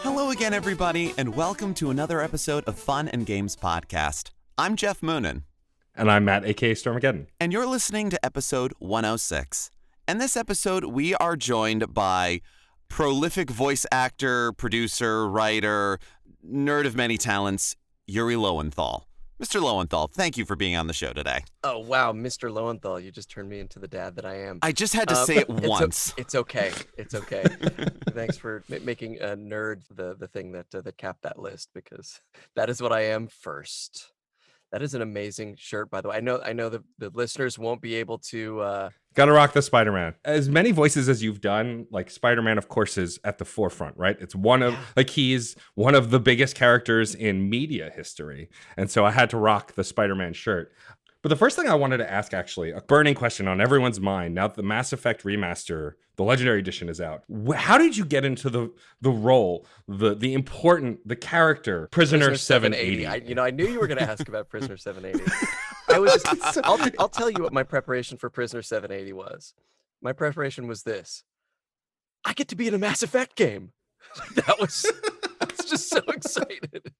Hello again, everybody, and welcome to another episode of Fun and Games Podcast. I'm Jeff Moonen. And I'm Matt, a.k.a. Stormageddon. And you're listening to episode 106. In this episode, we are joined by prolific voice actor, producer, writer, nerd of many talents, Yuri Lowenthal. Mr. Lowenthal, thank you for being on the show today. Oh, wow, Mr. Lowenthal, you just turned me into the dad that I am. I just had to say it once. It's okay. It's okay. Thanks for making a nerd the thing that capped that list, because that is what I am first. That is an amazing shirt, by the way. I know the listeners won't be able to... Gotta rock the Spider-Man. As many voices as you've done, like Spider-Man, of course, is at the forefront, right? It's he's one of the biggest characters in media history. And so I had to rock the Spider-Man shirt. But the first thing I wanted to ask, actually, a burning question on everyone's mind, now that the Mass Effect remaster, the Legendary Edition, is out. How did you get into the role, the character, Prisoner 780? I knew you were going to ask about Prisoner 780. I'll tell you what my preparation for Prisoner 780 was. My preparation was this. I get to be in a Mass Effect game. I was just so excited.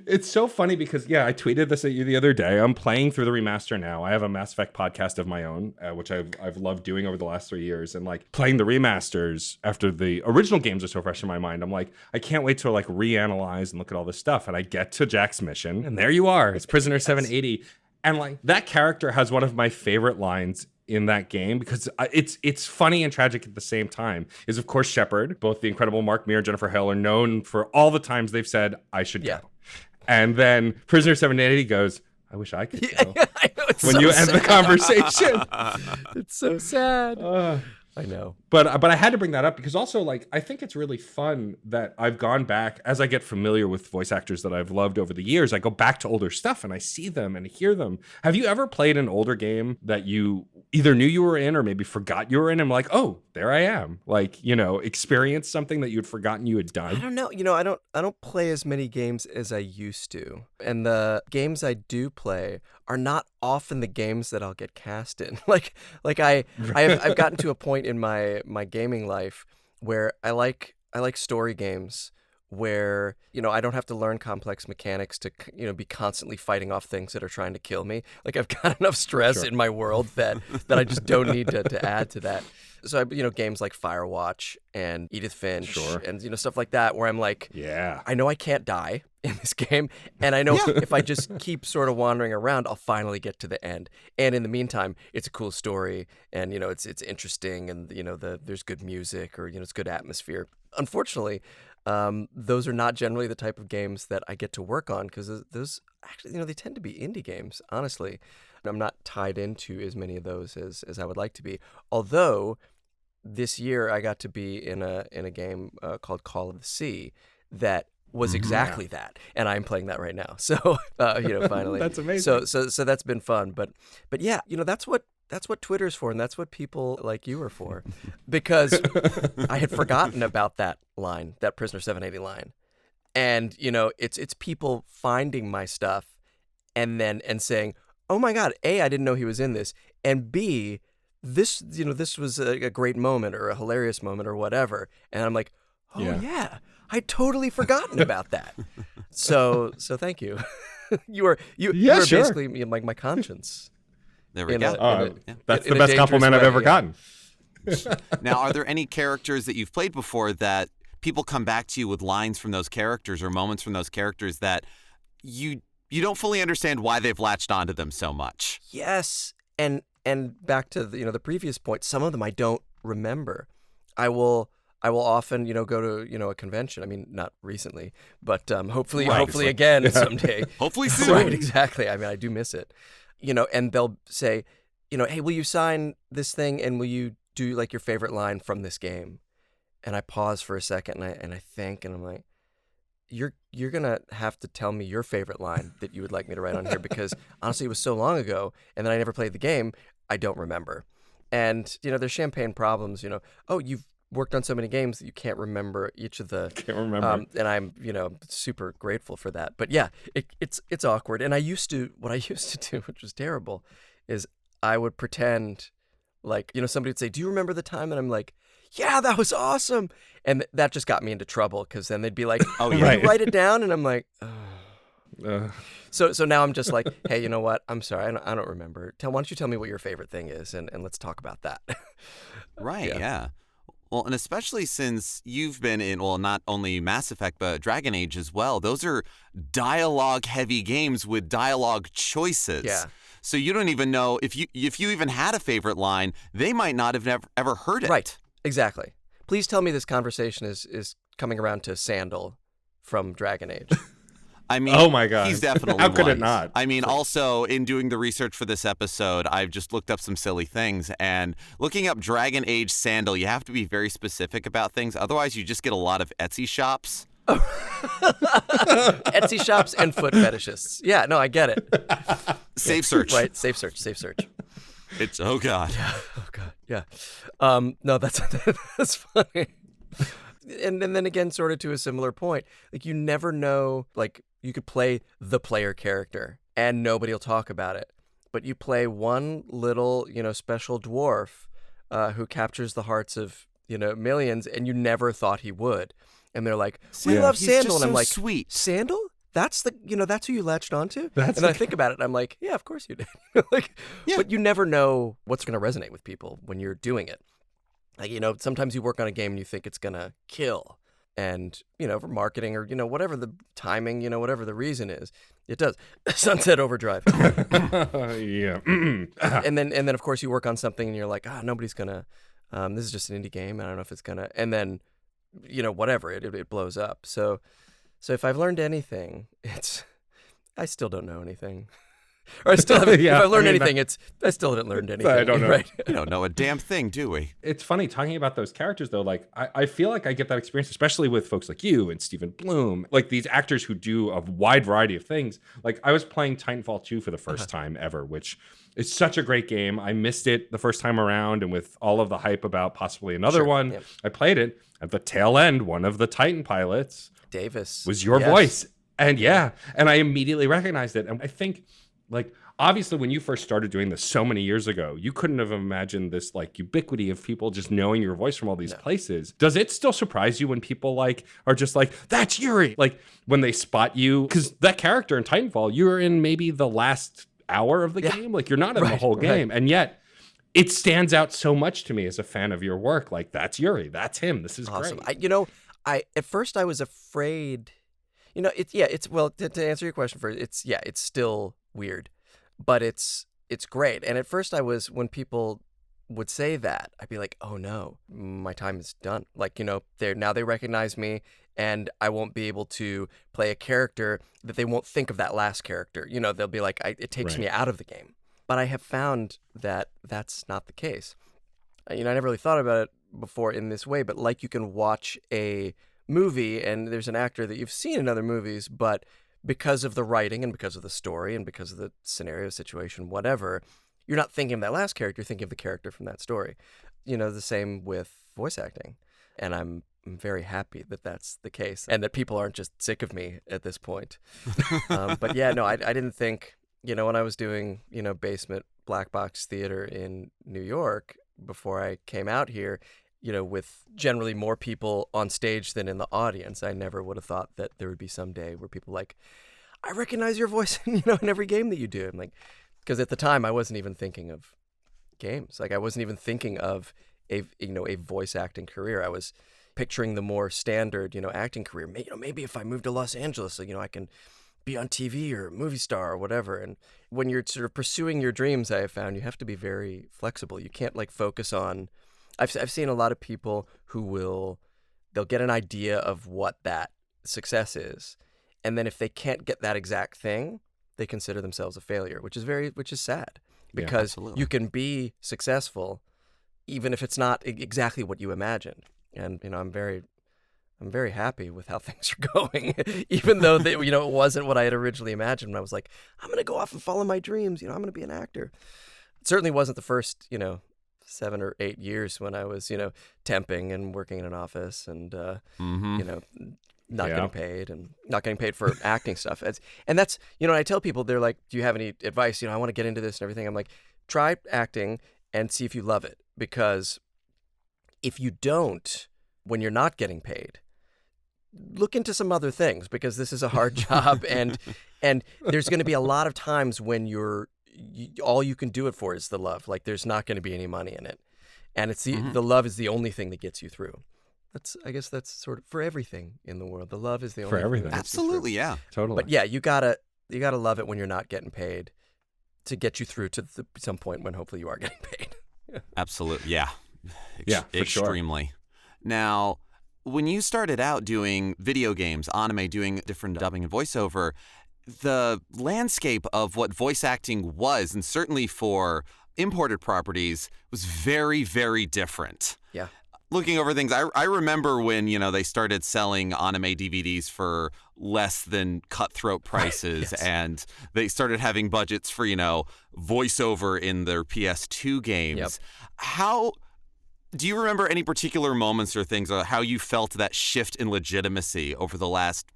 It's so funny because, I tweeted this at you the other day. I'm playing through the remaster now. I have a Mass Effect podcast of my own, which I've loved doing over the last 3 years. And like playing the remasters after the original games are so fresh in my mind, I'm like, I can't wait to like reanalyze and look at all this stuff. And I get to Jack's mission, and there you are. It's Prisoner 780. And like that character has one of my favorite lines in that game, because it's funny and tragic at the same time, is of course Shepard. Both the incredible Mark Meer and Jennifer Hale are known for all the times they've said, I should go. And then Prisoner 780 goes, I wish I could go. I know, it's when so you end sad. the conversation. It's so sad. I know. But I had to bring that up because also, like, I think it's really fun that I've gone back as I get familiar with voice actors that I've loved over the years. I go back to older stuff and I see them and hear them. Have you ever played an older game that you either knew you were in or maybe forgot you were in? And like, oh, there I am. Like, experience something that you'd forgotten you had done. I don't know. I don't play as many games as I used to. And the games I do play are not often the games that I'll get cast in. I've gotten to a point in my gaming life where I like story games where, I don't have to learn complex mechanics to, be constantly fighting off things that are trying to kill me. Like, I've got enough stress in my world that I just don't need to add to that. So, games like Firewatch and Edith Finch and, stuff like that, where I'm like, I know I can't die in this game. And I know if I just keep sort of wandering around, I'll finally get to the end. And in the meantime, it's a cool story and, it's interesting and, there's good music or, it's good atmosphere. Unfortunately, those are not generally the type of games that I get to work on because those actually, they tend to be indie games, honestly. I'm not tied into as many of those as I would like to be. Although this year I got to be in a game called Call of the Sea that was exactly that, and I'm playing that right now. So finally, that's amazing. So that's been fun. But yeah, that's what Twitter's for, and that's what people like you are for, because I had forgotten about that line, that Prisoner 780 line, and it's people finding my stuff and saying, oh my God, A, I didn't know he was in this, and B, this was a great moment or a hilarious moment or whatever, and I'm like, oh yeah, I'd totally forgotten about that. So thank you. you were basically like my conscience. There we go. That's the best compliment I've ever gotten. Now, are there any characters that you've played before that people come back to you with lines from those characters or moments from those characters that you don't fully understand why they've latched onto them so much? Yes, and back to the previous point, some of them I don't remember. I will often go to a convention. I mean, not recently, but hopefully again someday. Hopefully soon. Right, exactly. I mean, I do miss it. And they'll say, hey, will you sign this thing and will you do like your favorite line from this game? And I pause for a second and I think, and I'm like, you're gonna have to tell me your favorite line that you would like me to write on here, because honestly it was so long ago and then I never played the game, I don't remember. And there's champagne problems. Oh, you've worked on so many games that you can't remember each of the. Can't remember. And I'm super grateful for that. But yeah, it's awkward. And what I used to do, which was terrible, is I would pretend like somebody would say, "Do you remember the time?" And I'm like, yeah, that was awesome. And that just got me into trouble because then they'd be like, Oh, "Can yeah. you write it down?" And I'm like, oh. Uh, So now I'm just like, hey, you know what? I'm sorry, I don't remember. Why don't you tell me what your favorite thing is, and let's talk about that. Right, Yeah. yeah. Well, and especially since you've been in, well, not only Mass Effect, but Dragon Age as well. Those are dialogue-heavy games with dialogue choices. Yeah. So you don't even know if you even had a favorite line, they might not have ever heard it. Right. Exactly. Please tell me this conversation is coming around to Sandal from Dragon Age. I mean, Oh my God. he's definitely How could it one. not? I mean, also in doing the research for this episode, I've just looked up some silly things, and looking up Dragon Age sandal, you have to be very specific about things. Otherwise, you just get a lot of Etsy shops. Etsy shops and foot fetishists. Yeah, no, I get it. Safe search. Right, safe search. It's, oh God. Oh God, yeah. No, that's that's funny. And then again, sort of to a similar point, like you never know, like you could play the player character and nobody will talk about it, but you play one little, special dwarf who captures the hearts of, millions, and you never thought he would, and they're like, we love He's Sandal, just and I'm so like, sweet. Sandal? That's that's who you latched onto? That's and then I think about it, and I'm like, yeah, of course you did. Yeah. But you never know what's going to resonate with people when you're doing it. Like, sometimes you work on a game and you think it's going to kill. And, for marketing or, whatever the timing, whatever the reason is, it does. Sunset Overdrive. Yeah. and then, of course, you work on something and you're like, nobody's going to, this is just an indie game. I don't know if it's going to, and then, whatever, it blows up. So if I've learned anything, I still don't know anything. Or I still haven't. Yeah, if I learned I mean, anything, I still haven't learned anything. I don't know. Right? We don't know a damn thing, do we? It's funny talking about those characters though. Like I feel like I get that experience, especially with folks like you and Stephen Bloom, like these actors who do a wide variety of things. Like I was playing Titanfall 2 for the first time ever, which is such a great game. I missed it the first time around, and with all of the hype about possibly another one, yep. I played it. At the tail end, one of the Titan pilots Davis was your Yes. voice. And and I immediately recognized it. And I think, like, obviously when you first started doing this so many years ago, you couldn't have imagined this like ubiquity of people just knowing your voice from all these places. Does it still surprise you when people like are just like, that's Yuri? Like when they spot you, because that character in Titanfall, you're in maybe the last hour of the game. Like you're not in the whole game. And yet it stands out so much to me as a fan of your work. Like that's Yuri, that's him. This is Awesome. great. I at first I was afraid. It's well, to answer your question first, it's still weird, but it's great. And at first I was, when people would say that, I'd be like, oh no, my time is done. Like, they recognize me and I won't be able to play a character that they won't think of that last character. They'll be like, it takes me out of the game. But I have found that that's not the case. I never really thought about it before in this way, but like you can watch a movie and there's an actor that you've seen in other movies, but because of the writing and because of the story and because of the scenario, situation, whatever, you're not thinking of that last character, you're thinking of the character from that story. The same with voice acting. And I'm very happy that that's the case and that people aren't just sick of me at this point. But yeah, no, I didn't think, when I was doing, basement black box theater in New York before I came out here, with generally more people on stage than in the audience, I never would have thought that there would be some day where people like, I recognize your voice, in every game that you do. I'm like, because at the time I wasn't even thinking of games. Like I wasn't even thinking of a voice acting career. I was picturing the more standard, acting career. Maybe if I move to Los Angeles, so, I can be on TV or a movie star or whatever. And when you're sort of pursuing your dreams, I have found you have to be very flexible. You can't focus on. I've seen a lot of people who they'll get an idea of what that success is, and then if they can't get that exact thing, they consider themselves a failure, which is sad, because you can be successful even if it's not exactly what you imagined. And I'm very happy with how things are going, even though it wasn't what I had originally imagined. When I was like, I'm going to go off and follow my dreams. I'm going to be an actor. It certainly wasn't the first 7 or 8 years when I was, temping and working in an office and, not getting paid for acting stuff. And that's, I tell people, they're like, do you have any advice? I want to get into this and everything. I'm like, try acting and see if you love it, because if you don't, when you're not getting paid, look into some other things, because this is a hard job, and there's going to be a lot of times when all you can do it for is the love. Like, there's not going to be any money in it, and it's the love is the only thing that gets you through. I guess that's sort of for everything in the world. The love is the only For thing everything. that gets you through. Absolutely, yeah. Totally. But yeah, you gotta love it when you're not getting paid, to get you through to some point when hopefully you are getting paid. Absolutely, yeah. Yeah, for sure. Extremely. Now, when you started out doing video games, anime, doing different dubbing and voiceover, the landscape of what voice acting was, and certainly for imported properties, was very, very different. Yeah. Looking over things, I remember when, they started selling anime DVDs for less than cutthroat prices, Yes. and they started having budgets for, voiceover in their PS2 games. Yep. How do you remember any particular moments or things, or how you felt that shift in legitimacy over the last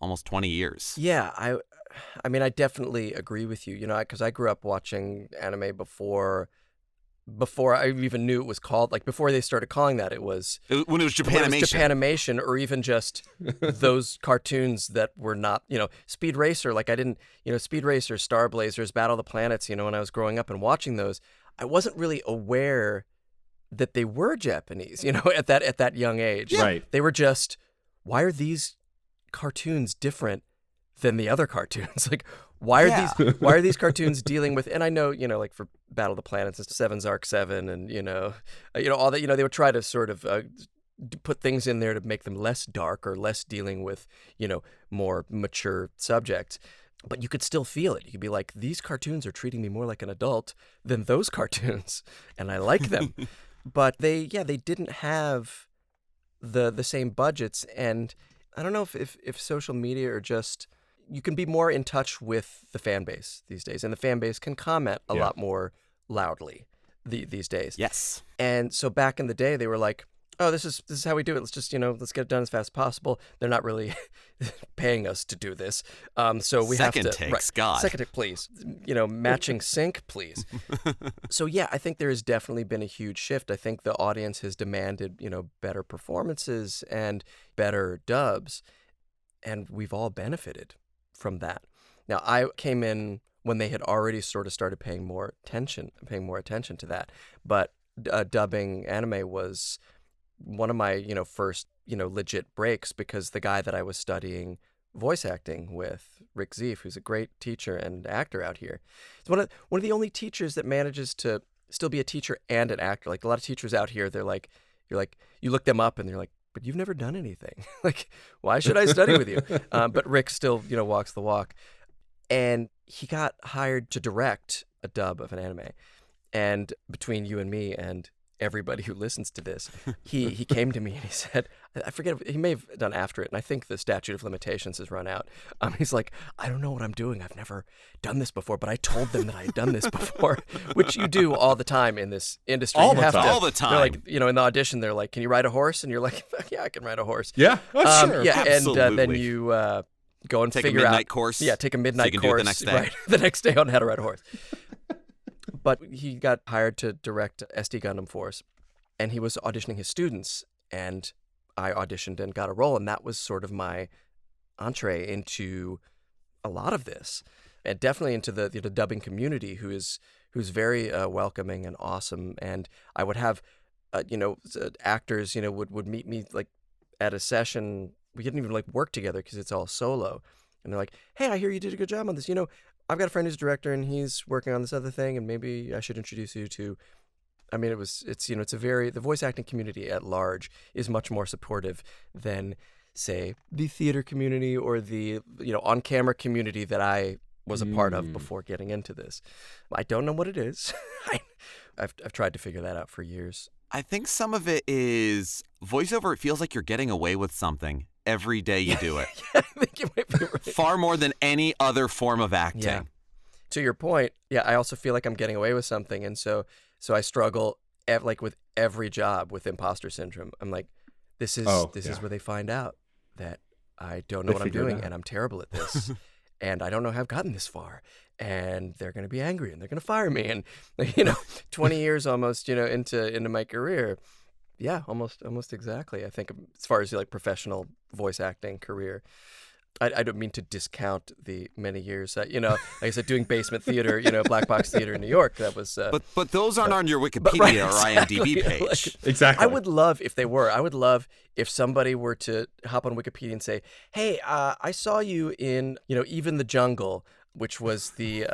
almost 20 years? Yeah, I mean, I definitely agree with you, because I grew up watching anime before I even knew it was called, like, before they started calling that, When it was Japanimation. Japanimation, or even just those cartoons that were not, Speed Racer. Like, I didn't, Speed Racer, Star Blazers, Battle of the Planets, when I was growing up and watching those, I wasn't really aware that they were Japanese, at that young age. Yeah. Right. They were just, why are these cartoons different than the other cartoons? Like, why are these cartoons dealing with? And I know, like for Battle of the Planets, it's Seven's Arc 7, and all that. They would try to sort of put things in there to make them less dark or less dealing with more mature subjects. But you could still feel it. You could be like, these cartoons are treating me more like an adult than those cartoons, and I like them. But they didn't have the same budgets, and I don't know if social media or just, you can be more in touch with the fan base these days, and the fan base can comment a lot more loudly these days. Yes. And so back in the day, they were like, oh, this is how we do it. Let's just, let's get it done as fast as possible. They're not really paying us to do this. So we have to. Second takes, God. Second take, please. Matching sync, please. So yeah, I think there has definitely been a huge shift. I think the audience has demanded, better performances and better dubs, and we've all benefited from that. Now, I came in when they had already sort of started paying more attention to that. But dubbing anime was one of my, first, legit breaks, because the guy that I was studying voice acting with, Rick Zief, who's a great teacher and actor out here, it's one of the only teachers that manages to still be a teacher and an actor. Like, a lot of teachers out here, you look them up and they're like, but you've never done anything. Like, why should I study with you? But Rick still, walks the walk. And he got hired to direct a dub of an anime. And between you and me and everybody who listens to this, he came to me and he said, I forget, he may have done after it, and I think the statute of limitations has run out. He's like, I don't know what I'm doing. I've never done this before, but I told them that I had done this before, which you do all the time in this industry. All the time. They're like, in the audition, they're like, can you ride a horse? And you're like, yeah, I can ride a horse. Yeah, sure. Yeah, Absolutely. And then you go and Take figure a midnight out. course. Yeah, take a midnight so you can course. Do it the next day. Right, the next day on how to ride a horse. But he got hired to direct SD Gundam Force, and he was auditioning his students, and I auditioned and got a role, and that was sort of my entree into a lot of this, and definitely into the dubbing community, who's very welcoming and awesome. And I would have, actors, would meet me like at a session. We didn't even like work together because it's all solo, and they're like, "Hey, I hear you did a good job on this. I've got a friend who's a director, and he's working on this other thing, and maybe I should introduce you to." I mean, the voice acting community at large is much more supportive than, say, the theater community or the, on-camera community that I was a part of before getting into this. I don't know what it is. I've tried to figure that out for years. I think some of it is voiceover. It feels like you're getting away with something every day you do it. Yeah, I think you might be right. Far more than any other form of acting. Yeah. To your point, yeah, I also feel like I'm getting away with something, and so I struggle with every job with imposter syndrome. I'm like, this is where they find out that I don't know what I'm doing, and I'm terrible at this, and I don't know how I've gotten this far, and they're going to be angry, and they're going to fire me, and 20 years almost, into my career, Yeah, almost exactly. I think as far as like professional voice acting career, I don't mean to discount the many years that, like I said, doing basement theater, black box theater in New York. That was. But those aren't on your Wikipedia right, or exactly. IMDb page. Exactly. I would love if they were. I would love if somebody were to hop on Wikipedia and say, "Hey, I saw you in, Even the Jungle," which was the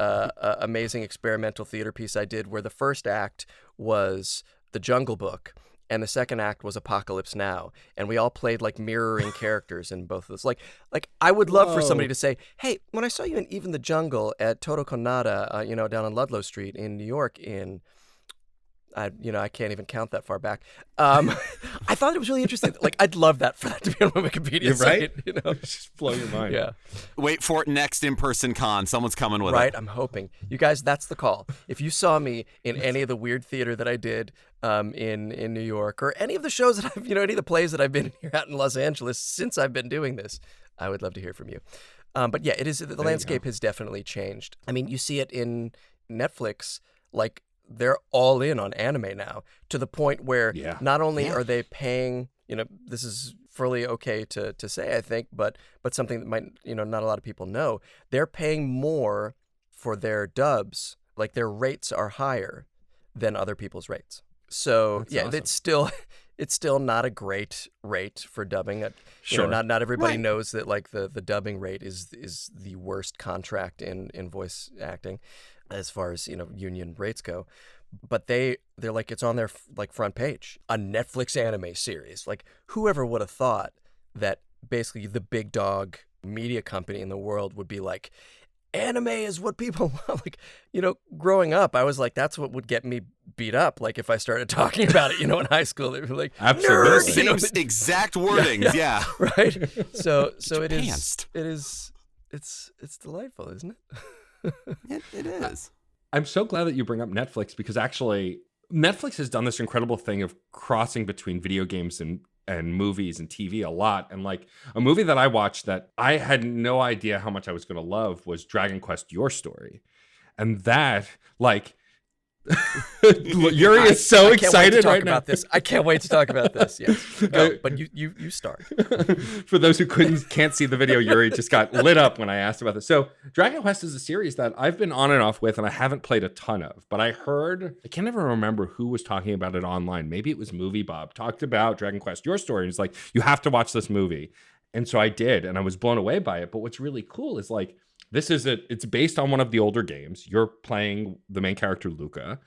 amazing experimental theater piece I did, where the first act was The Jungle Book. And the second act was Apocalypse Now, and we all played like mirroring characters in both of those. Like I would love for somebody to say, "Hey, when I saw you in Even the Jungle at Toto Konada, down on Ludlow Street in New York, I can't even count that far back. I thought it was really interesting. Like, I'd love that for that to be on my Wikipedia site. Right? Just blow your mind. Yeah. Wait for it next in-person con. Someone's coming with it. Right. I'm hoping. You guys, that's the call. If you saw me in any of the weird theater that I did in New York, or any of the shows that I've, any of the plays that I've been in here out in Los Angeles since I've been doing this, I would love to hear from you. But yeah, it is. The landscape has definitely changed. I mean, you see it in Netflix, like, they're all in on anime now, to the point where not only are they paying, this is fairly okay to say, I think, but something that might, not a lot of people know, they're paying more for their dubs. Like, their rates are higher than other people's rates. So that's awesome. It's still not a great rate for dubbing. Sure. Not everybody knows that, like, the dubbing rate is the worst contract in voice acting, as far as union rates go. But they're like, it's on their like front page, a Netflix anime series. Like, whoever would have thought that basically the big dog media company in the world would be like, anime is what people love. Like, growing up, I was like, that's what would get me beat up. Like, if I started talking about it, in high school, they'd be like, absolutely, nerd! Exact wordings, yeah. Right. So it pantsed. it's delightful, isn't it? It is. I'm so glad that you bring up Netflix, because actually Netflix has done this incredible thing of crossing between video games and movies and TV a lot. And like, a movie that I watched that I had no idea how much I was going to love was Dragon Quest: Your Story. And that, like, Yuri is so excited right now about this. I can't wait to talk about this. Yes, go, but you start. For those who can't see the video, Yuri just got lit up when I asked about this. So Dragon Quest is a series that I've been on and off with, and I haven't played a ton of. But I can't ever remember who was talking about it online. Maybe it was Movie Bob talked about Dragon Quest: Your Story, and he's like, you have to watch this movie. And so I did, and I was blown away by it. But what's really cool is, like, it's based on one of the older games. You're playing the main character, Luca,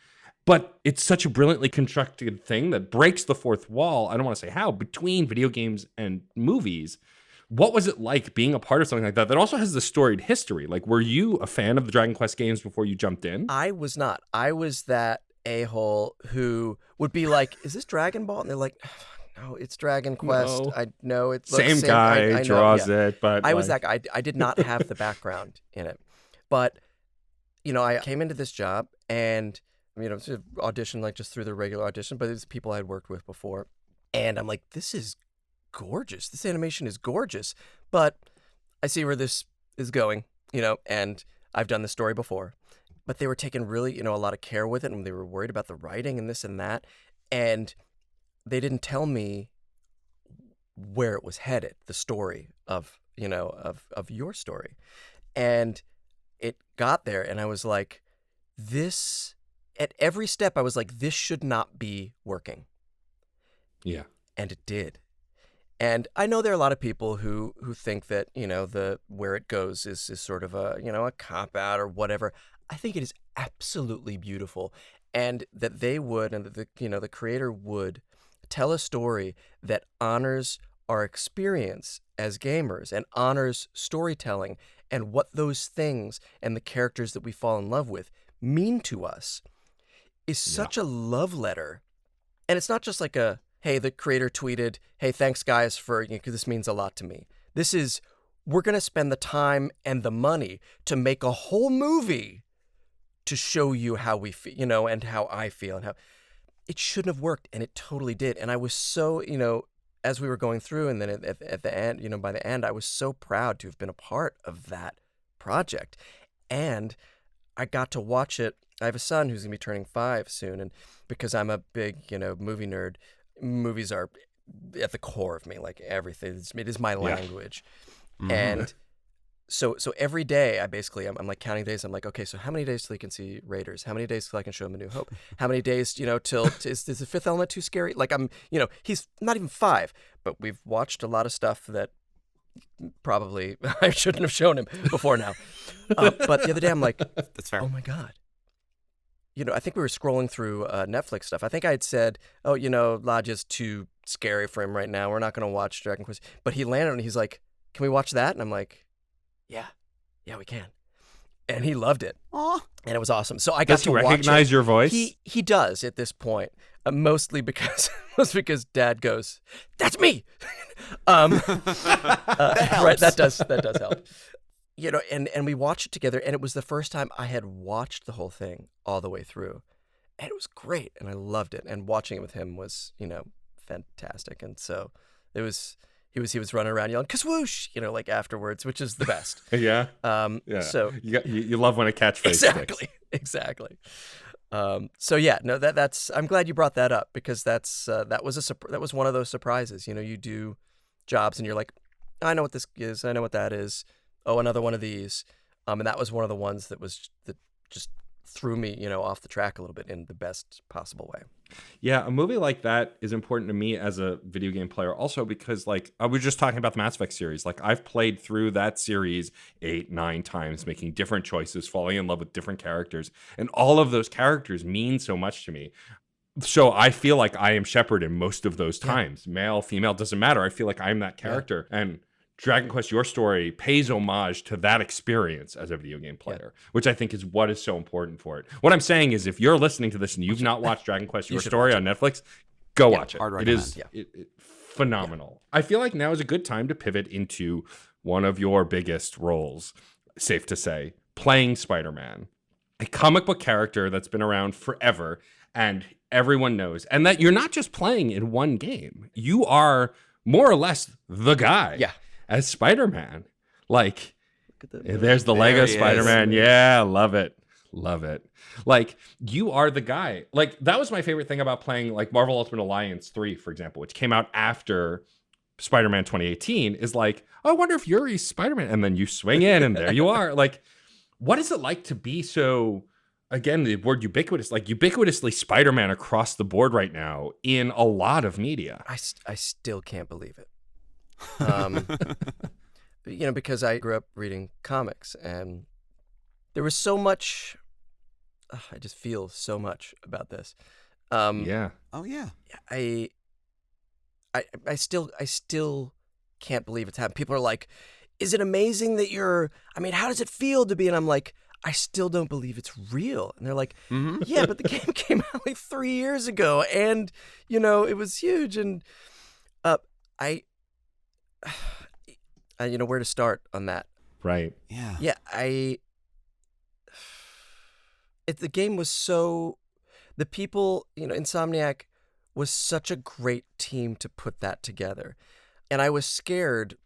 but it's such a brilliantly constructed thing that breaks the fourth wall. I don't want to say how, between video games and movies. What was it like being a part of something like that also has the storied history? Like, were you a fan of the Dragon Quest games before you jumped in? I was not. I was that a-hole who would be like, is this Dragon Ball? And they're like, no, it's Dragon Quest. No. I know it's same guy I draws know, it, but I was that guy. I did not have the background in it, but I came into this job and audition, like, just through the regular audition, but it's people I had worked with before, and I'm like, this is gorgeous. This animation is gorgeous, but I see where this is going, and I've done this story before, but they were taking really a lot of care with it, and they were worried about the writing and this and that, and they didn't tell me where it was headed, the story of your story. And it got there, and I was like, this, at every step, I was like, this should not be working. Yeah. And it did. And I know there are a lot of people who think that, the where it goes is sort of a cop-out or whatever. I think it is absolutely beautiful. And that they would, and that the creator would tell a story that honors our experience as gamers and honors storytelling and what those things and the characters that we fall in love with mean to us is such a love letter. And it's not just like hey, the creator tweeted, hey, thanks guys for, because this means a lot to me. This is, we're going to spend the time and the money to make a whole movie to show you how we feel, and how I feel, and how it shouldn't have worked, and it totally did. And I was so, as we were going through, and then at the end, by the end, I was so proud to have been a part of that project. And I got to watch it. I have a son who's going to be turning 5 soon, and because I'm a big, movie nerd, movies are at the core of me, like everything. It is my language. Mhm. And so every day I'm like counting days. I'm like, okay, so how many days till he can see Raiders? How many days till I can show him A New Hope? How many days, till is the Fifth Element too scary? Like he's not even 5, but we've watched a lot of stuff that probably I shouldn't have shown him before now. But the other day I'm like, That's fair. oh my God. I think we were scrolling through Netflix stuff. I think I had said, oh, Lodge's too scary for him right now. We're not going to watch Dragon Quest. But he landed and he's like, can we watch that? And I'm like, yeah, we can. And he loved it. Aw. And it was awesome. So I got to watch it. Recognize your voice? He does at this point, mostly because Dad goes, "That's me." That helps. Right, that does help. And we watched it together, and it was the first time I had watched the whole thing all the way through, and it was great, and I loved it. And watching it with him was, fantastic. And so it was. He was running around yelling "Kaswoosh," like afterwards, which is the best. Yeah. Yeah. So you love when a catchphrase sticks. Exactly. So yeah, no, that's. I'm glad you brought that up because that was one of those surprises. You do jobs and you're like, I know what this is. I know what that is. Oh, another one of these. And that was one of the ones that just threw me, off the track a little bit in the best possible way. Yeah, a movie like that is important to me as a video game player also because, like, I was just talking about the Mass Effect series. Like, I've played through that series 8, 9 times, making different choices, falling in love with different characters, and all of those characters mean so much to me. So I feel like I am Shepard in most of those times. Yeah. Male, female, doesn't matter. I feel like I'm that character. Yeah. And Dragon Quest, Your Story, pays homage to that experience as a video game player, which I think is what is so important for it. What I'm saying is if you're listening to this and you've not watched Dragon Quest, Your Story on Netflix, go watch it. It is phenomenal. I feel like now is a good time to pivot into one of your biggest roles, safe to say, playing Spider-Man, a comic book character that's been around forever and everyone knows. And that you're not just playing in one game. You are more or less the guy. Yeah. As Spider-Man. Like, there's the Lego Spider-Man. Yeah, love it. Love it. Like, you are the guy. Like, that was my favorite thing about playing, like, Marvel Ultimate Alliance 3, for example, which came out after Spider-Man 2018, is like, oh, I wonder if Yuri's Spider-Man. And then you swing in, and there you are. Like, what is it like to be so, again, the word ubiquitous, like, ubiquitously Spider-Man across the board right now in a lot of media? I still can't believe it. Because I grew up reading comics and there was so much, I just feel so much about this. Yeah. Oh yeah. I still can't believe it's happened. People are like, is it amazing that how does it feel to be? And I'm like, I still don't believe it's real. And they're like, yeah, but the game came out like 3 years ago and, it was huge. And where to start on that. Right. Yeah. Yeah, the game was so, the people, Insomniac was such a great team to put that together. And I was scared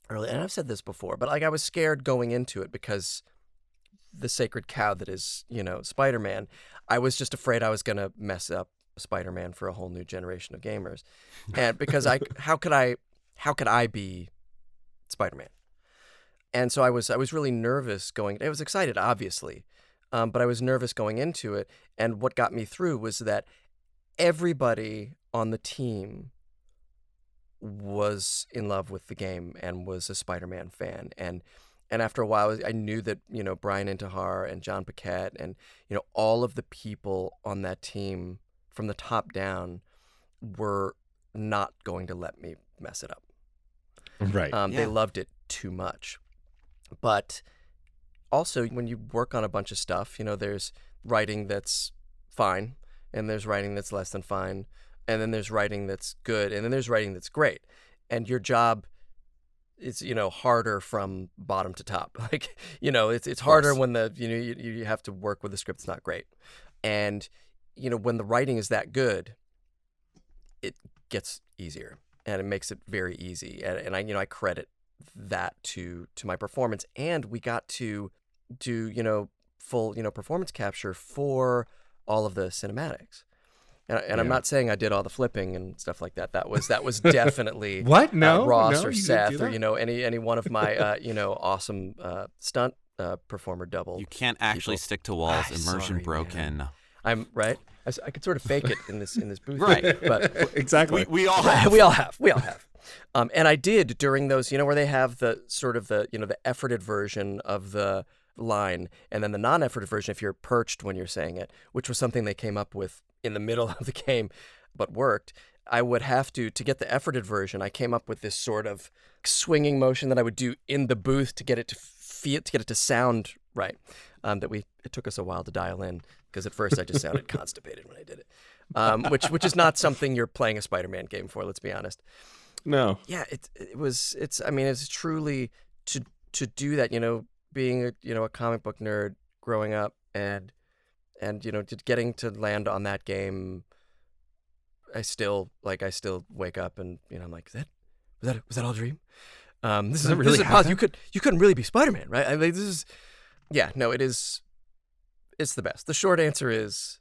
early, and I've said this before, but like I was scared going into it because the sacred cow that is, Spider-Man, I was just afraid I was going to mess up Spider-Man for a whole new generation of gamers. And because how could I be Spider-Man? And so I was really nervous I was excited, obviously, but I was nervous going into it. And what got me through was that everybody on the team was in love with the game and was a Spider-Man fan. And after a while, I knew that, Brian Intihar and John Paquette and, all of the people on that team from the top down were not going to let me mess it up. Right. They loved it too much. But also, when you work on a bunch of stuff, there's writing that's fine, and there's writing that's less than fine, and then there's writing that's good, and then there's writing that's great. And your job is, harder from bottom to top. Like, it's harder when you have to work with a script that's not great. And, when the writing is that good, it gets easier. And it makes it very easy, and I credit that to my performance. And we got to do full performance capture for all of the cinematics, And I'm not saying I did all the flipping and stuff like that. That was definitely What? No, Ross no, or you didn't Seth do or that? any one of my awesome stunt performer double. You can't actually people. stick to walls. Ah, Immersion sorry, broken. man. I'm right. I could sort of fake it in this booth, Right. But Exactly. We all have. we all have. And I did during those, where they have the sort of the efforted version of the line, and then the non-efforted version if you're perched when you're saying it, which was something they came up with in the middle of the game, but worked. I would have to get the efforted version. I came up with this sort of swinging motion that I would do in the booth to get it to feel, to get it to sound right. It took us a while to dial in because at first I just sounded constipated when I did it, which is not something you're playing a Spider-Man game for. Let's be honest. No. Yeah, it's truly to do that. Being a comic book nerd growing up and just getting to land on that game. I still wake up and I'm like, was that all a dream? This is really possible. You couldn't really be Spider-Man, right? I mean, it is. It's the best. The short answer is,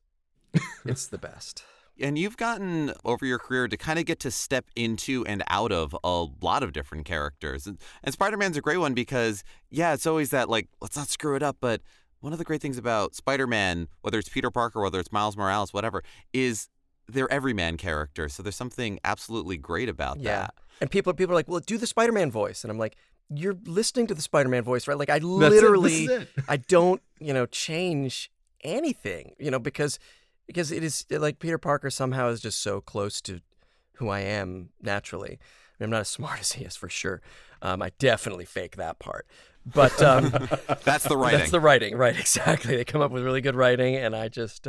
it's the best. And you've gotten over your career to kind of get to step into and out of a lot of different characters. And Spider-Man's a great one because, yeah, it's always that, like, let's not screw it up. But one of the great things about Spider-Man, whether it's Peter Parker, whether it's Miles Morales, whatever, is they're everyman characters. So there's something absolutely great about that. And people are like, well, do the Spider-Man voice. And I'm like, you're listening to the Spider-Man voice, right? Like, I literally, This is it. I don't, change anything, because it is like Peter Parker somehow is just so close to who I am naturally. I mean, I'm not as smart as he is for sure. I definitely fake that part. But That's the writing. That's the writing, right? Exactly. They come up with really good writing, and I just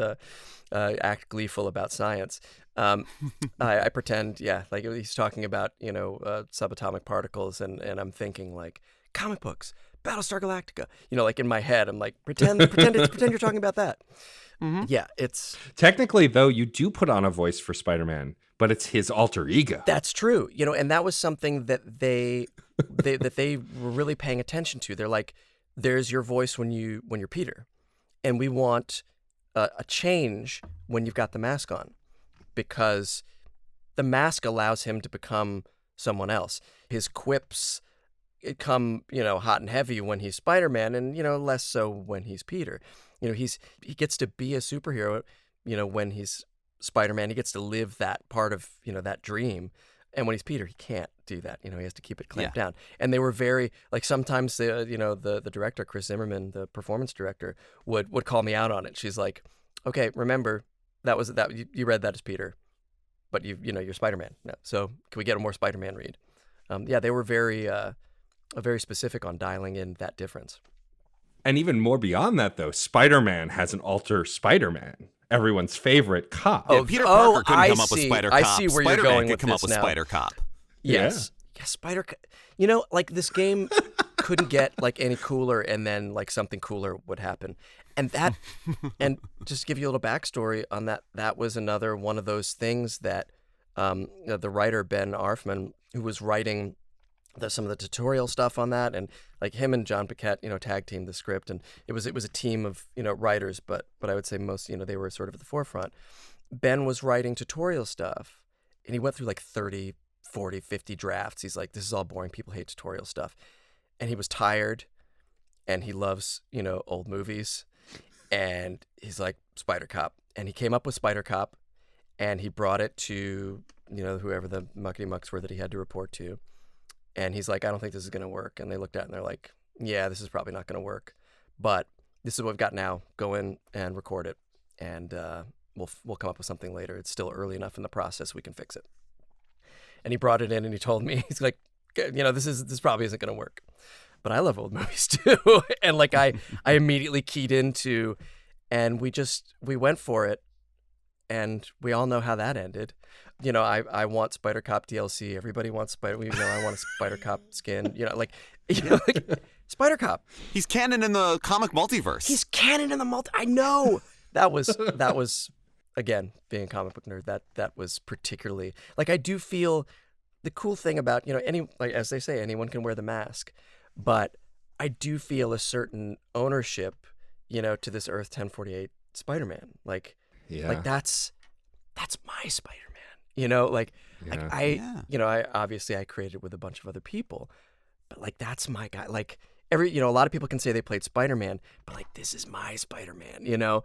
act gleeful about science. I pretend, like he's talking about, subatomic particles, and I'm thinking like comic books, Battlestar Galactica. Like in my head, I'm like pretend you're talking about that. Mm-hmm. Yeah, it's Technically, though, you do put on a voice for Spider-Man, but it's his alter ego. That's true. And that was something that they were really paying attention to. They're like, there's your voice when you're Peter, and we want a change when you've got the mask on, because the mask allows him to become someone else. His quips come, hot and heavy when he's Spider-Man, and less so when he's Peter. He gets to be a superhero, when he's Spider-Man. He gets to live that part of, that dream. And when he's Peter, he can't do that. He has to keep it clamped down. And they were very, like, sometimes the director, Chris Zimmerman, the performance director, would call me out on it. She's like, okay, remember, you read that as Peter, but you're Spider-Man. No. So can we get a more Spider-Man read? They were very specific on dialing in that difference. And even more beyond that, though, Spider-Man has an alter Spider-Man, everyone's favorite cop. Yeah, Peter Parker couldn't come up with see. Spider Cop. I see where Spider-Man you're going could with come this up with now. Spider Cop. Yes. Yeah, Spider. Like this game couldn't get like any cooler, and then like something cooler would happen, and just to give you a little backstory on that. That was another one of those things that the writer Ben Arfman, who was writing some of the tutorial stuff on that, and like him and John Paquette, tag teamed the script, and it was a team of writers, but I would say most they were sort of at the forefront. Ben was writing tutorial stuff, and he went through like 30, 40, 50 drafts. He's like, this is all boring. People hate tutorial stuff, and he was tired, and he loves old movies, and he's like Spider Cop, and he came up with Spider Cop, and he brought it to whoever the muckety mucks were that he had to report to. And he's like, I don't think this is going to work. And they looked at it and they're like, yeah, this is probably not going to work. But this is what we've got now. Go in and record it. And we'll come up with something later. It's still early enough in the process. We can fix it. And he brought it in and he told me, he's like, this probably isn't going to work. But I love old movies too. And like I immediately keyed into, and we went for it. And we all know how that ended. I want Spider Cop DLC. Everybody wants Spider. I want a Spider Cop skin. Like Spider Cop. He's canon in the comic multiverse. He's canon in the I know. That was again, being a comic book nerd. That was particularly like, I do feel the cool thing about as they say, anyone can wear the mask, but I do feel a certain ownership, to this Earth 1048 Spider-Man. Like. Yeah. Like that's my Spider-Man. Like Yeah. I obviously I created with a bunch of other people, but like that's my guy. Like a lot of people can say they played Spider-Man, but like this is my Spider-Man. Yeah.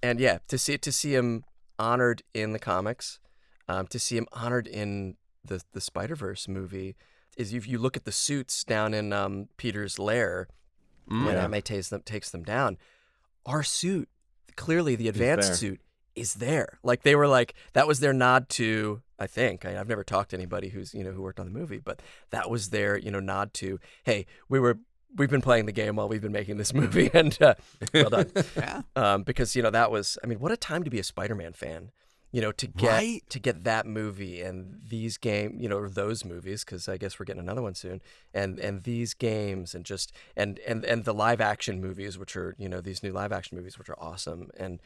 And yeah, to see him honored in the comics, to see him honored in the Spider-Verse movie, is if you look at the suits down in Peter's lair when MA takes them down, our suit, clearly the advanced suit, is there. Like they were like, that was their nod to, I think, I've never talked to anybody who's who worked on the movie, but that was their nod to, hey, we've been playing the game while we've been making this movie, and well done. Because that was, I mean, what a time to be a Spider-Man fan. To get that movie and these games, or those movies, because I guess we're getting another one soon, and these games and just and the live action movies, which are these new live action movies, which are awesome, and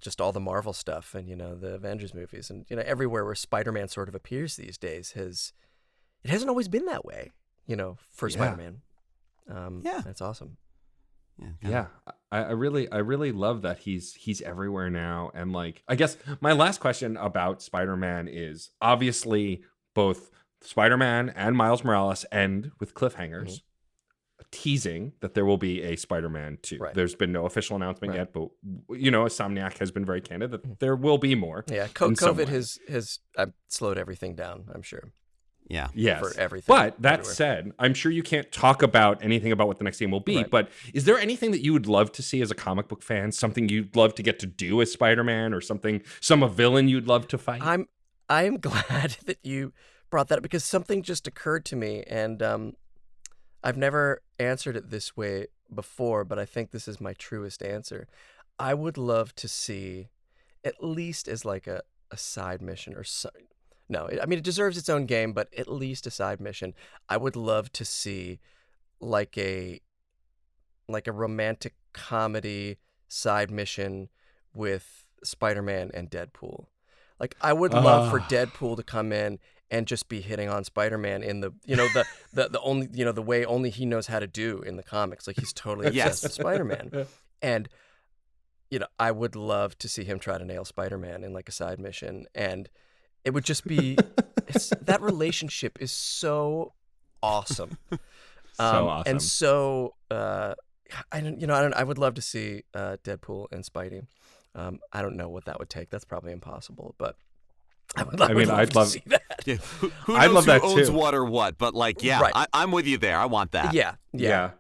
just all the Marvel stuff and the Avengers movies and everywhere where Spider-Man sort of appears these days it hasn't always been that way, for Spider-Man. That's awesome. Yeah, I really love that he's everywhere now. And like, I guess my last question about Spider-Man is, obviously both Spider-Man and Miles Morales end with cliffhangers, teasing that there will be a Spider-Man 2. Right. There's been no official announcement yet, but Insomniac has been very candid that there will be more. Yeah, COVID has slowed everything down, I'm sure. Yeah. Yes. For everything. But that said, I'm sure you can't talk about anything about what the next game will be, but is there anything that you would love to see as a comic book fan? Something you'd love to get to do as Spider-Man, or some villain you'd love to fight? I am glad that you brought that up, because something just occurred to me, and I've never answered it this way before, but I think this is my truest answer. I would love to see, at least as like a side mission or something. No, I mean, it deserves its own game, but at least a side mission. I would love to see like a romantic comedy side mission with Spider-Man and Deadpool. Like, I would love for Deadpool to come in and just be hitting on Spider-Man in the only the way only he knows how to do in the comics. Like, he's totally obsessed with Spider-Man. And I would love to see him try to nail Spider-Man in like a side mission, and it would just be that relationship is so awesome. Awesome. And so I would love to see Deadpool and Spidey. I don't know what that would take. That's probably impossible, but I'd love to see that. Yeah. Who knows who owns what or what, but like, I'm with you there. I want that. Yeah.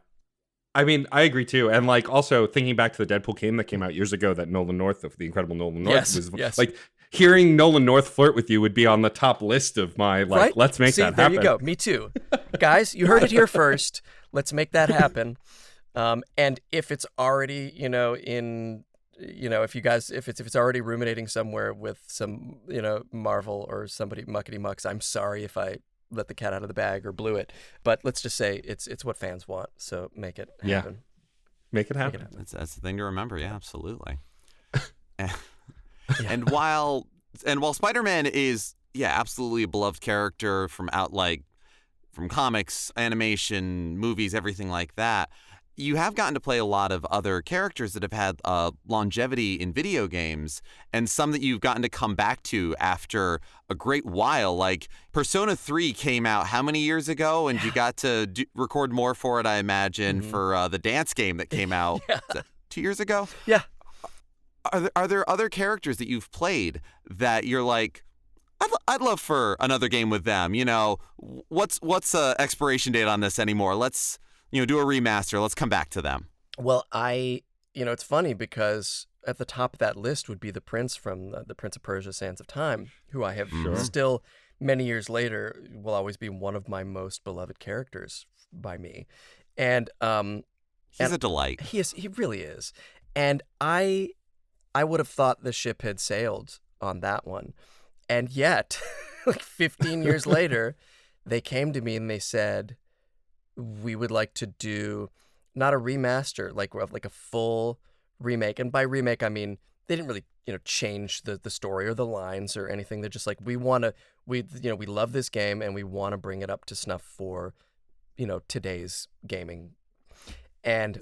I mean, I agree too. And like, also thinking back to the Deadpool game that came out years ago, that Nolan North, of the incredible Nolan North, was like, hearing Nolan North flirt with you would be on the top list of my let's make that happen. There you go. Me too. Guys, you heard it here first. Let's make that happen. And if it's already, if it's already ruminating somewhere with some, Marvel or somebody muckety mucks, I'm sorry if I let the cat out of the bag or blew it. But let's just say it's what fans want. So make it happen. Yeah. Make it happen. That's the thing to remember. Yeah, absolutely. And while Spider-Man is absolutely a beloved character from comics, animation, movies, everything like that, you have gotten to play a lot of other characters that have had longevity in video games, and some that you've gotten to come back to after a great while. Like Persona 3 came out how many years ago, and you got to record more for it, I imagine, for the dance game that came out 2 years ago. Yeah. Are there other characters that you've played that you're like, I'd love for another game with them? What's expiration date on this anymore? Let's do a remaster. Let's come back to them. Well, it's funny because at the top of that list would be the Prince from the Prince of Persia: Sands of Time, who I have still many years later will always be one of my most beloved characters by me. And he's a delight. He really is. And I would have thought the ship had sailed on that one. And yet, like 15 years later, they came to me and they said, we would like to do not a remaster, like a full remake. And by remake, I mean, they didn't really, change the story or the lines or anything. They're just like, we love this game and we want to bring it up to snuff for, today's gaming. And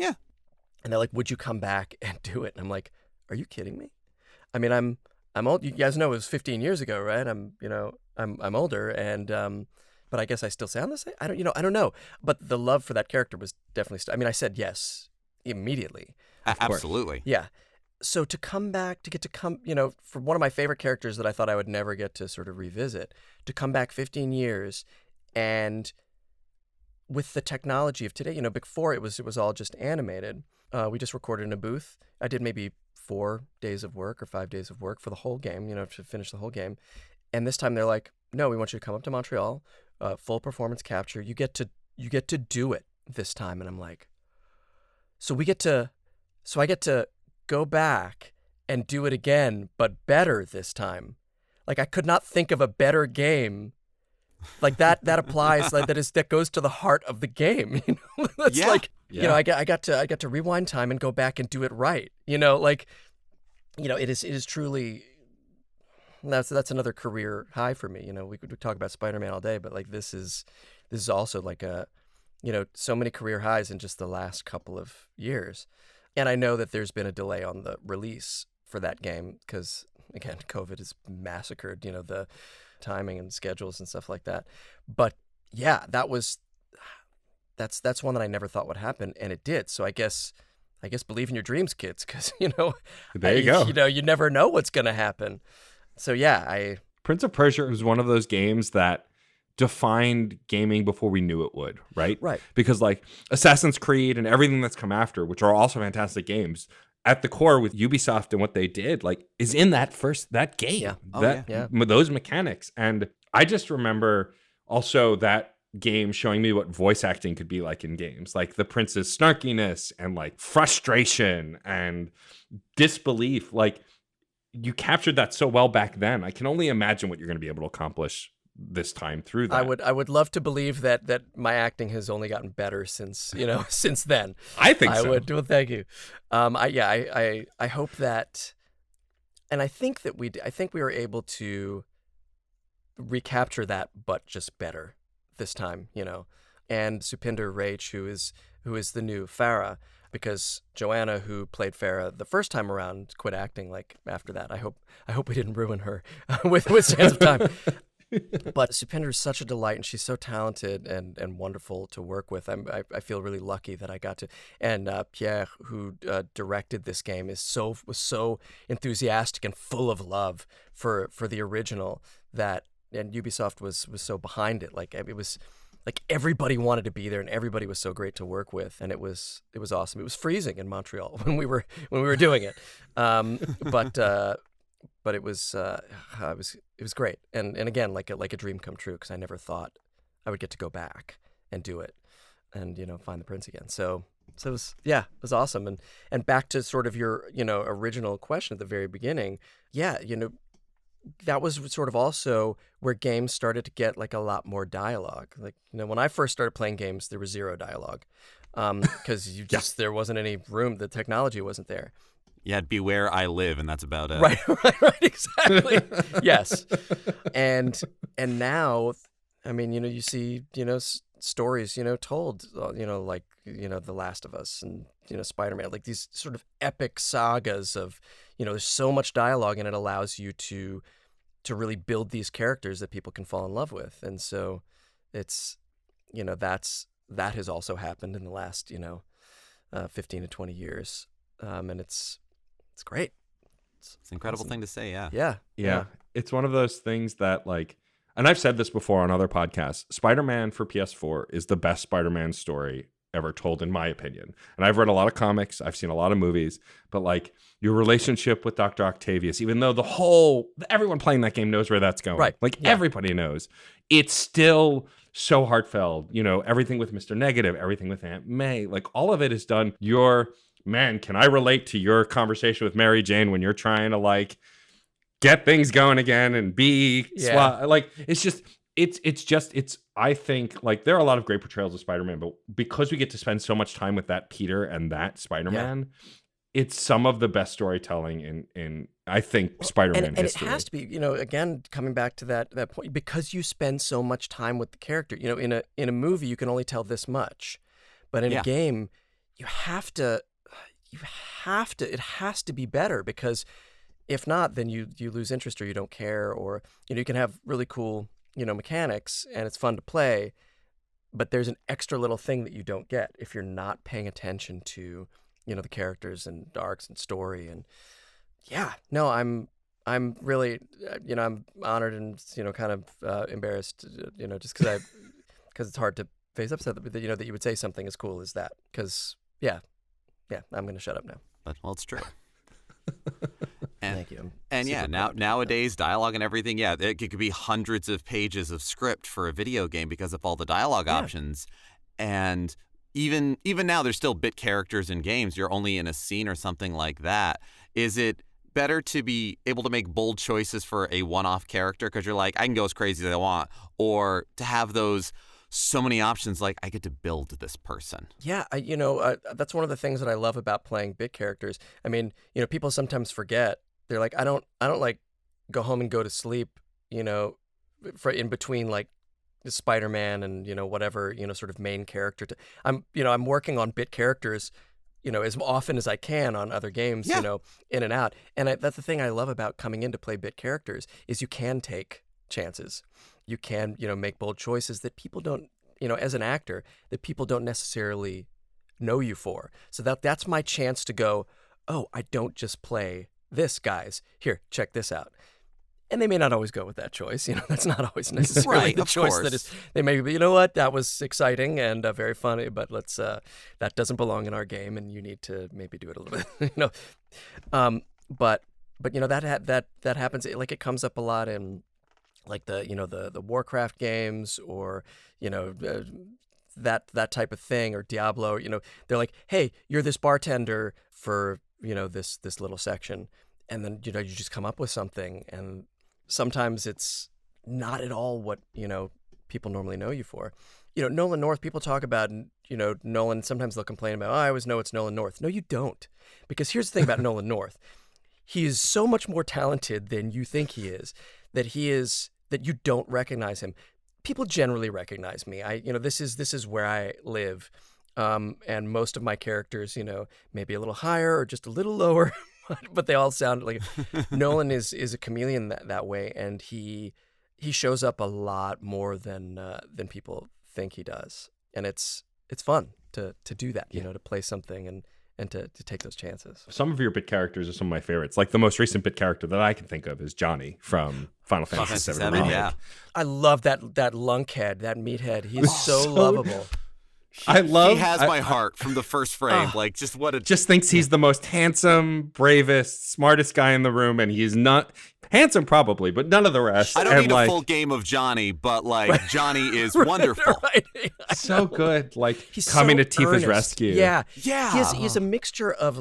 they're like, would you come back and do it? And I'm like, are you kidding me? I mean, I'm old. You guys know it was 15 years ago, right? I'm older, and but I guess I still sound the same. I don't know. But the love for that character was definitely. I mean, I said yes immediately. Absolutely. Yeah. So to come back, for one of my favorite characters that I thought I would never get to sort of revisit, to come back 15 years, and with the technology of today, before it was all just animated. We just recorded in a booth. I did maybe 4 days of work or 5 days of work for the whole game, to finish the whole game. And this time they're like, no, we want you to come up to Montreal, full performance capture. You get to do it this time. And I'm like, so I get to go back and do it again, but better this time. Like, I could not think of a better game. Like that applies. Like that goes to the heart of the game. It's like, I got to rewind time and go back and do it right. It is truly. That's another career high for me. We could talk about Spider-Man all day, but like this is also like so many career highs in just the last couple of years. And I know that there's been a delay on the release for that game because, again, COVID has massacred, the timing and schedules and stuff like that. But yeah, that's one that I never thought would happen, and it did. So I guess believe in your dreams, kids, because there you go. You never know what's going to happen. So yeah, Prince of Persia was one of those games that defined gaming before we knew it would, right? Right. Because like Assassin's Creed and everything that's come after, which are also fantastic games, at the core with Ubisoft and what they did, like, is in that game. Yeah. Those mechanics. And I just remember also that game showing me what voice acting could be like in games, like the prince's snarkiness and like frustration and disbelief. Like, you captured that so well back then. I can only imagine what you're going to be able to accomplish this time through that. I would love to believe that my acting has only gotten better since since then. I think so. I would. Well, thank you. I hope that, and I think that I think we were able to recapture that, but just better this time. And Supinder Rach, who is the new Farah, because Joanna, who played Farah the first time around, quit acting like after that. I hope we didn't ruin her with Sands of Time. But Supinder is such a delight, and she's so talented and wonderful to work with. I feel really lucky that I got to. And Pierre, who directed this game, was so enthusiastic and full of love for the original and Ubisoft was so behind it. Like, it was like everybody wanted to be there, and everybody was so great to work with, and it was awesome. It was freezing in Montreal when we were doing it, but it was great, and again, like a dream come true, because I never thought I would get to go back and do it, and find the prince again. So it was awesome, and back to sort of your original question at the very beginning. Yeah, that was sort of also where games started to get like a lot more dialogue. Like, when I first started playing games, there was zero dialogue, because there wasn't any room. The technology wasn't there. Yeah, beware I live, and that's about it. Right, exactly. Yes. And now, I mean, you see, stories, told, like, The Last of Us and, Spider-Man, like these sort of epic sagas of, there's so much dialogue, and it allows you to really build these characters that people can fall in love with. And so it's, that has also happened in the last, 15 to 20 years. And it's great. It's an incredible thing to say, yeah. Yeah. It's one of those things that, like, and I've said this before on other podcasts, Spider-Man for PS4 is the best Spider-Man story ever told, in my opinion. And I've read a lot of comics, I've seen a lot of movies, but like your relationship with Dr. Octavius, even though everyone playing that game knows where that's going, right? Like, everybody knows, it's still so heartfelt. Everything with Mr. Negative, everything with Aunt May, like all of it is done. Can I relate to your conversation with Mary Jane when you're trying to like get things going again and like it's I think, like, there are a lot of great portrayals of Spider-Man, but because we get to spend so much time with that Peter and that Spider-Man, it's some of the best storytelling in I think Spider-Man history. And it has to be, again, coming back to that point, because you spend so much time with the character. In a movie you can only tell this much, but in a game it has to be better, because if not, then you lose interest or you don't care, or you can have really cool mechanics and it's fun to play, but there's an extra little thing that you don't get if you're not paying attention to the characters and arcs and story. And I'm really I'm honored and kind of embarrassed just because it's hard to face up to that that you would say something as cool as that, because I'm gonna shut up now. But well, it's true. Thank you. And nowadays, dialogue and everything, it could be hundreds of pages of script for a video game because of all the dialogue options. And even now, there's still bit characters in games. You're only in a scene or something like that. Is it better to be able to make bold choices for a one-off character because you're like, I can go as crazy as I want, or to have those so many options, like I get to build this person? Yeah, that's one of the things that I love about playing bit characters. I mean, people sometimes forget. They're like, I don't like go home and go to sleep, for in between like Spider-Man and whatever sort of main character. I'm working on bit characters, as often as I can on other games, in and out. And that's the thing I love about coming in to play bit characters is you can take chances. You can, make bold choices that people don't, as an actor, that people don't necessarily know you for. So that's my chance to go, oh, I don't just play this, guys. Here, check this out. And they may not always go with that choice. That's not always necessarily the choice that is. They may be, what, that was exciting and very funny, but that doesn't belong in our game, and you need to maybe do it a little bit, But that happens. It comes up a lot in like the Warcraft games, or that type of thing, or Diablo. They're like, hey, you're this bartender for this little section, and then you just come up with something, and sometimes it's not at all what people normally know you for. Nolan North, people talk about Nolan. Sometimes they'll complain about, I always know it's Nolan North. No, you don't, because here's the thing about Nolan North. He is so much more talented than you think he is, that you don't recognize him. People generally recognize me. This is where I live. And most of my characters, maybe a little higher or just a little lower, but they all sound like Nolan is a chameleon that way, and he shows up a lot more than people think he does, and it's fun to do that, to play something and to take those chances. Some of your bit characters are some of my favorites. Like the most recent bit character that I can think of is Johnny from Final Fantasy VII Remake. Yeah. I love that lunkhead, that meathead. He's so lovable. He has my heart from the first frame. Just thinks he's the most handsome, bravest, smartest guy in the room, and he's not handsome probably, but none of the rest. I don't need a full game of Johnny, but Johnny is wonderful. Right. So good. He's coming so to Tifa's earnest. rescue. Yeah. Yeah. He's a mixture of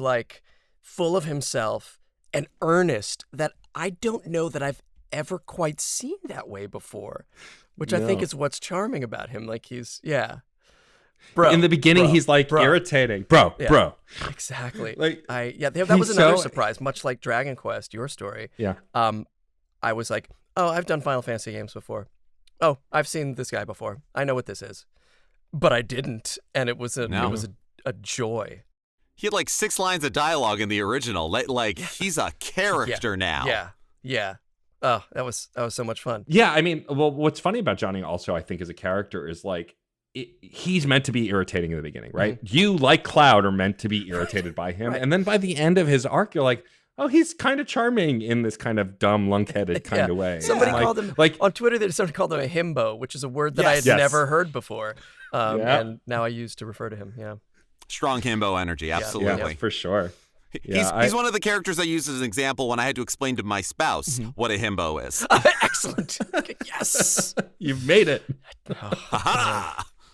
full of himself and earnest that I don't know that I've ever quite seen that way before, which I think is what's charming about him. Bro, in the beginning, he's irritating. Bro. Exactly. That was another surprise, much like Dragon Quest, your story. Yeah. I was like, oh, I've done Final Fantasy games before. Oh, I've seen this guy before. I know what this is. But I didn't, and it was a joy. He had 6 lines of dialogue in the original. He's a character now. Yeah. Oh, that was so much fun. Yeah, I mean, well, what's funny about Johnny also, I think, as a character is he's meant to be irritating in the beginning, right? Mm-hmm. You, like Cloud, are meant to be irritated by him. Right. And then by the end of his arc, you're like, oh, he's kind of charming in this kind of dumb, lunk-headed kind of way. Somebody called him, on Twitter, somebody called him a himbo, which is a word that I had never heard before. And now I use to refer to him, Strong himbo energy, absolutely. Yeah, for sure. He's one of the characters I use as an example when I had to explain to my spouse what a himbo is. Excellent. Yes. You've made it.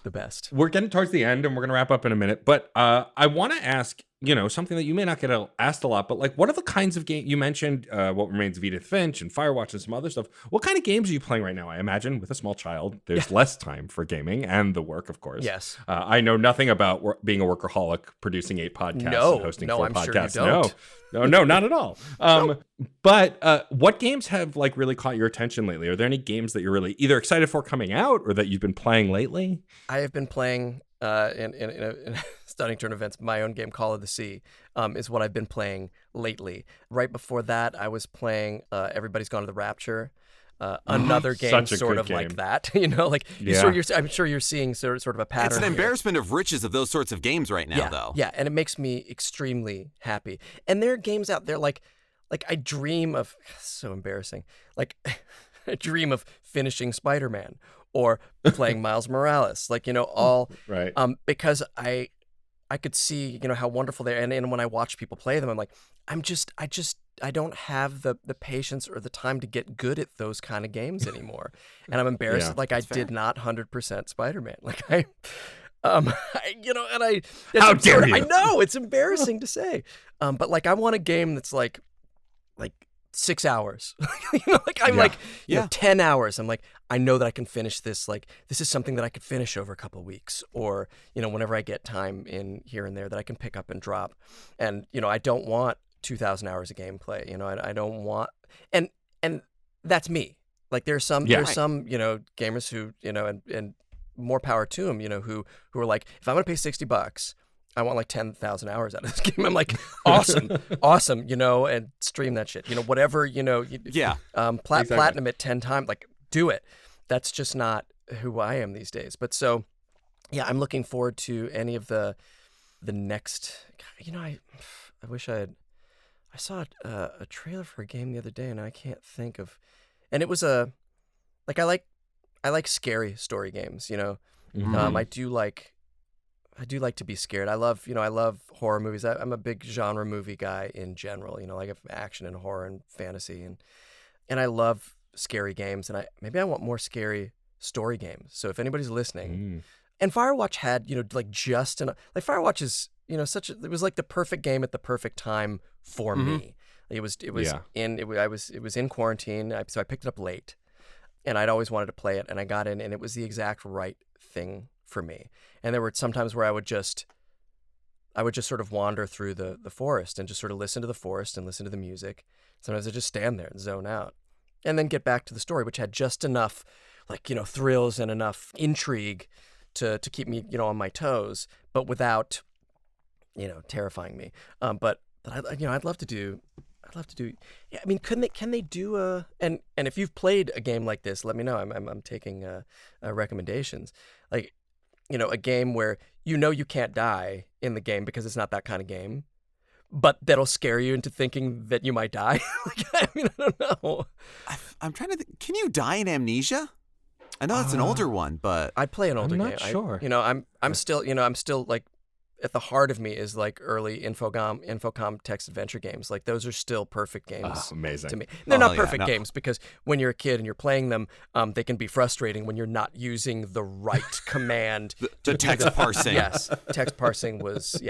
The best. We're getting towards the end, and we're going to wrap up in a minute. But I want to ask, something that you may not get asked a lot, but what are the kinds of games you mentioned? What Remains of Edith Finch and Firewatch and some other stuff. What kind of games are you playing right now? I imagine with a small child, there's less time for gaming and the work, of course. Yes. I know nothing about being a workaholic, producing 8 podcasts, and hosting 4 podcasts. Sure you don't. No, not at all. But what games have really caught your attention lately? Are there any games that you're really either excited for coming out or that you've been playing lately? I have been playing in a Stunning Turn of Events, my own game, Call of the Sea, is what I've been playing lately. Right before that, I was playing Everybody's Gone to the Rapture. Another game Such a sort good of game. like that, like I'm sure you're seeing sort of a pattern. It's an here. embarrassment of riches of those sorts of games right now, though. Yeah, and it makes me extremely happy. And there are games out there like I dream of, so embarrassing, like I dream of finishing Spider-Man or playing Miles Morales, all Right. because I could see how wonderful they are, and when I watch people play them, I'm like, I don't have the patience or the time to get good at those kind of games anymore. And I'm embarrassed. Yeah, I did not 100% Spider-Man. How dare you? I know, it's embarrassing to say. But I want a game that's like 6 hours. I'm 10 hours. I'm like, I know that I can finish this. This is something that I could finish over a couple of weeks, or, whenever I get time in here and there that I can pick up and drop. And, I don't want 2,000 hours of gameplay. I don't want, and that's me. There's some gamers who, and more power to them, who are like, if I'm going to pay $60, I want 10,000 hours out of this game. I'm like, awesome, and stream that shit. Whatever, platinum it 10 times, do it. That's just not who I am these days. But so, yeah, I'm looking forward to any of the next, I wish I saw a trailer for a game the other day, and I can't think of, and it was I like scary story games, Mm-hmm. I do like to be scared. I love horror movies. I'm a big genre movie guy in general. I have action and horror and fantasy, and I love scary games. And maybe I want more scary story games. So if anybody's listening, and Firewatch had just enough. Firewatch is it was the perfect game at the perfect time for me. It was in quarantine, so I picked it up late, and I'd always wanted to play it, and I got in, and it was the exact right thing for me. And there were some times where I would just sort of wander through the forest and just sort of listen to the forest and listen to the music. Sometimes I just stand there and zone out, and then get back to the story, which had just enough thrills and enough intrigue to keep me on my toes, but without terrifying me. But I'd love to do. Yeah, I mean, can they do a? And if you've played a game like this, let me know. I'm taking recommendations. A game where you can't die in the game because it's not that kind of game, but that'll scare you into thinking that you might die. I don't know. I'm trying to think. Can you die in Amnesia? I know it's an older one, but I'd play an older game. I'm not sure. I'm still at the heart of me is early Infocom text adventure games. Those are still perfect games. Amazing to me. They're not perfect games because when you're a kid and you're playing them, they can be frustrating when you're not using the right command. The text parsing. Yes, text parsing was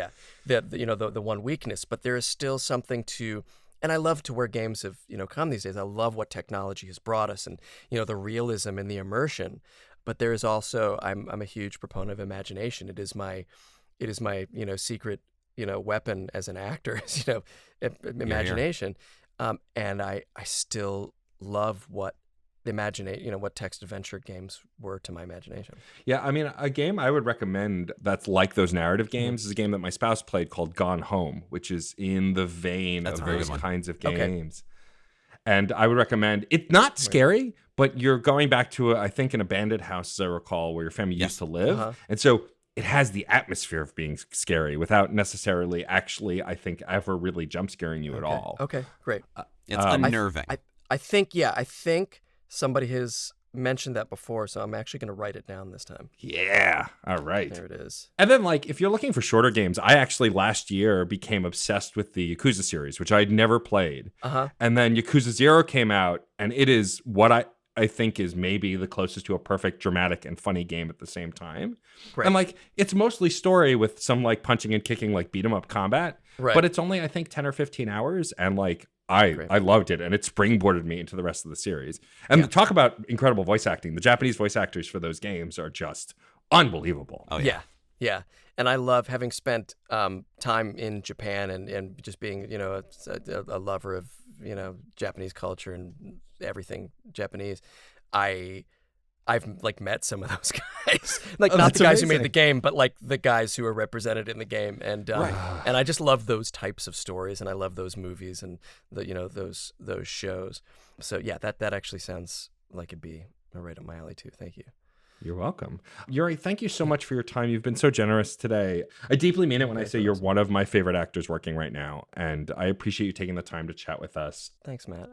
the one weakness. But there is still something to. And I love to where games have come these days. I love what technology has brought us, and the realism and the immersion. But there is also I'm a huge proponent of imagination. It is my secret weapon as an actor is imagination. And I still love what what text adventure games were to my imagination. Yeah, I mean, a game I would recommend that's like those narrative games is a game that my spouse played called Gone Home, which is in the vein of those kinds of games. And I would recommend, it's not scary, but you're going back to, I think, an abandoned house, as I recall, where your family used to live. And so it has the atmosphere of being scary without necessarily actually, I think, ever really jump scaring you at all. Okay, great. It's unnerving. I think somebody has mentioned that before, so I'm actually going to write it down this time. Yeah. All right. There it is. And then, if you're looking for shorter games, I actually last year became obsessed with the Yakuza series, which I'd never played. And then Yakuza 0 came out, and it is what I think is maybe the closest to a perfect dramatic and funny game at the same time. Right. And it's mostly story with some punching and kicking, beat 'em up combat. Right. But it's only, I think, 10 or 15 hours. And I loved it, and it springboarded me into the rest of the series. And talk about incredible voice acting. The Japanese voice actors for those games are just unbelievable. Oh, yeah. Yeah. And I love having spent time in Japan and just being, a lover of, Japanese culture and everything Japanese. I I've like met some of those guys, like not the guys who made the game, but like the guys who are represented in the game, and I just love those types of stories, and I love those movies and those shows. So yeah, that actually sounds like it'd be right up my alley too. Thank you. You're welcome. Yuri, thank you so much for your time. You've been so generous today. I deeply mean it when I say you're one of my favorite actors working right now, and I appreciate you taking the time to chat with us. Thanks, Matt.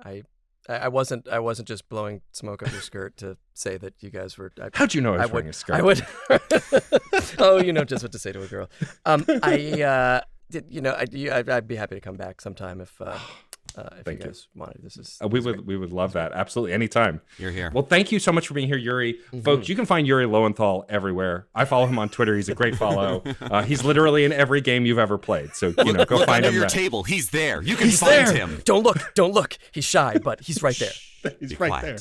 I wasn't just blowing smoke up your skirt to say that you guys were. How'd you know I was wearing a skirt? I would. Oh, you know just what to say to a girl. I'd be happy to come back sometime if you guys wanted. This is we would love that. Absolutely, anytime. You're here. Well, thank you so much for being here, Yuri. Folks, you can find Yuri Lowenthal everywhere. I follow him on Twitter. He's a great follow. He's literally in every game you've ever played. So go look find under him. Your table. He's there. You can find him. Don't look. He's shy, but he's right there. He's right there.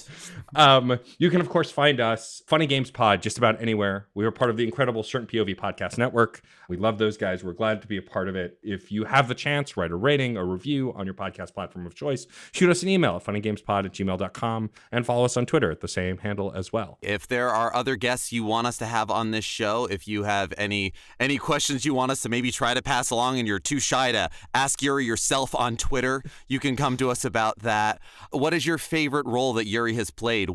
You can, of course, find us, Funny Games Pod, just about anywhere. We are part of the incredible Certain POV Podcast Network. We love those guys. We're glad to be a part of it. If you have the chance, write a rating or review on your podcast platform of choice. Shoot us an email at funnygamespod@gmail.com and follow us on Twitter at the same handle as well. If there are other guests you want us to have on this show, if you have any questions you want us to maybe try to pass along and you're too shy to ask Yuri yourself on Twitter, you can come to us about that. What is your favorite role that Yuri has played?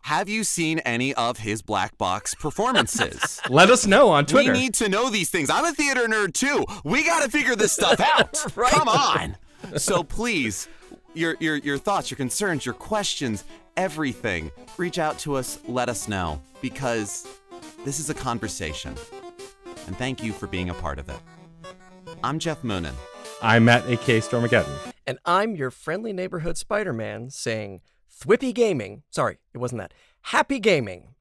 Have you seen any of his black box performances? Let us know on Twitter. We need to know these things. I'm a theater nerd too. We got to figure this stuff out. Right? Come on. So please, your thoughts, your concerns, your questions, everything, reach out to us. Let us know, because this is a conversation. And thank you for being a part of it. I'm Jeff Moonen. I'm Matt, a.k.a. Stormageddon. And I'm your friendly neighborhood Spider-Man saying, Thwippy Gaming. Sorry, it wasn't that. Happy gaming.